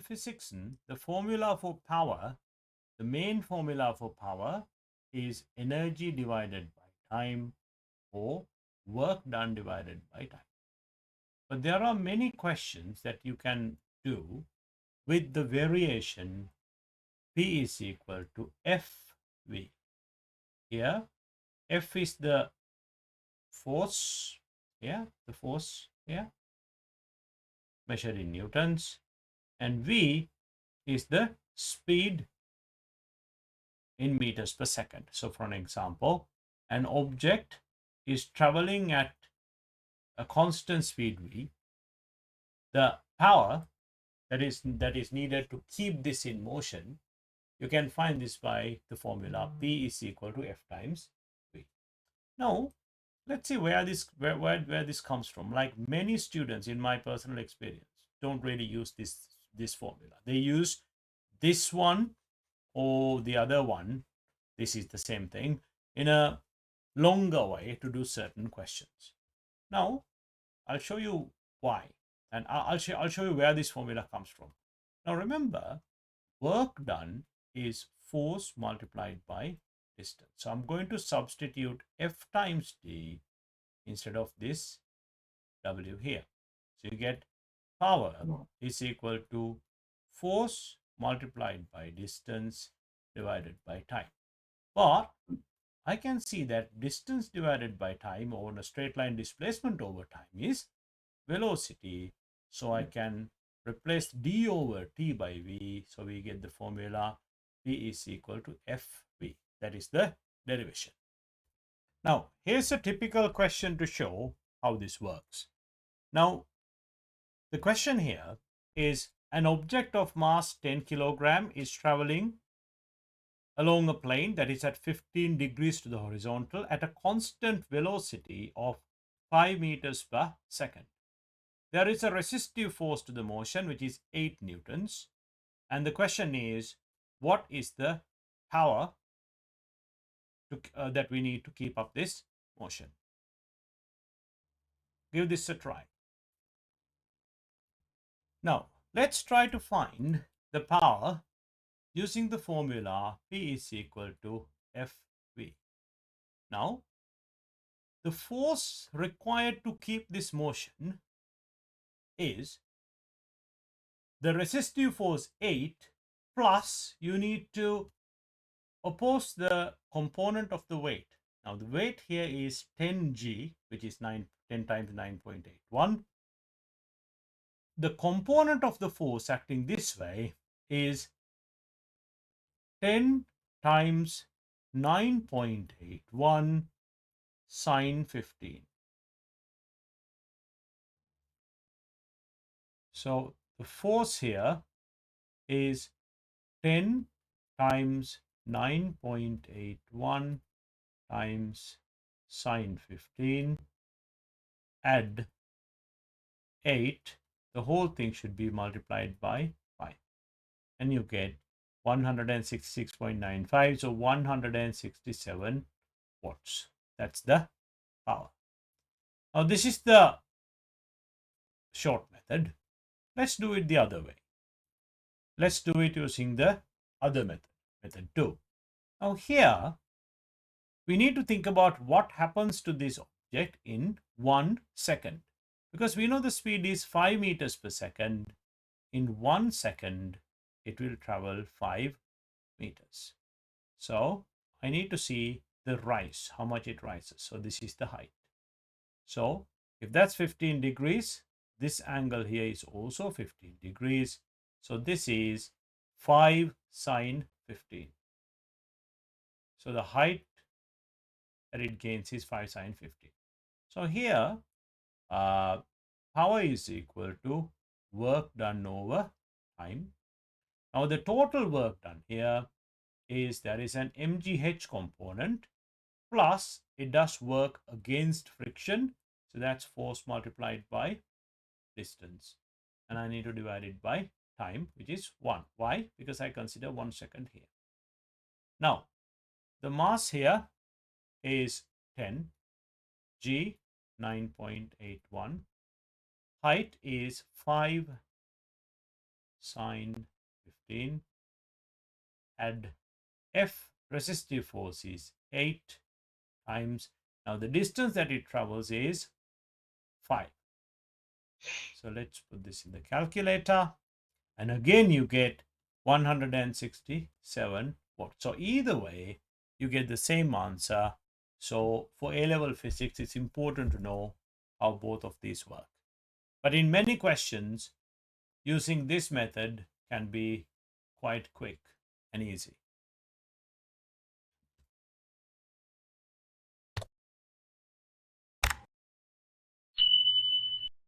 physics, the formula for power, the main formula for power is energy divided by time or work done divided by time. But there are many questions that you can do with the variation P is equal to Fv. Here, F is the force, the force here, measured in newtons, and V is the speed in meters per second. So for an example, an object is traveling at a constant speed V. The power that is needed to keep this in motion, you can find this by the formula P is equal to F times V. Now, let's see where this comes from. Like many students in my personal experience don't really use this formula. They use this one or the other one. This is the same thing in a longer way to do certain questions. Now, I'll show you why, and I'll show you where this formula comes from. Now, remember, work done is force multiplied by distance. So I'm going to substitute F times D instead of this W here. So you get power is equal to force multiplied by distance divided by time. But I can see that distance divided by time over a straight line displacement over time is velocity. So I can replace d over t by v. So we get the formula v is equal to fv. That is the derivation. Now, here's a typical question to show how this works. Now, the question here is an object of mass 10 kilogram is traveling along a plane that is at 15 degrees to the horizontal at a constant velocity of 5 meters per second. There is a resistive force to the motion, which is 8 newtons. And the question is, what is the power that we need to keep up this motion? Give this a try. Now, let's try to find the power using the formula P is equal to Fv. Now, the force required to keep this motion is the resistive force 8 plus you need to oppose the component of the weight. Now the weight here is 10g, which is 10 times 9.81. The component of the force acting this way is 10 times 9.81 sine 15. So the force here is 10 times 9.81 times sine 15, add 8, the whole thing should be multiplied by 5, and you get 166.95, so 167 watts. That's the power. Now this is the short method. Let's do it the other way. Let's do it using the other method 2. Now here, we need to think about what happens to this object in 1 second. Because we know the speed is 5 meters per second. In 1 second, it will travel 5 meters. So I need to see the rise, how much it rises. So this is the height. So if that's 15 degrees, this angle here is also 15 degrees. So this is 5 sine 15. So the height that it gains is 5 sine 15. So here, power is equal to work done over time. Now the total work done here is there is an mgh component plus it does work against friction. So that's force multiplied by distance. And I need to divide it by time, which is 1. Why? Because I consider 1 second here. Now, the mass here is 10, g 9.81. Height is 5 sine 15. Add F resistive force is 8 times. Now the distance that it travels is 5. So let's put this in the calculator. And again, you get 167 watts. So either way, you get the same answer. So for A-level physics, it's important to know how both of these work. But in many questions, using this method can be quite quick and easy.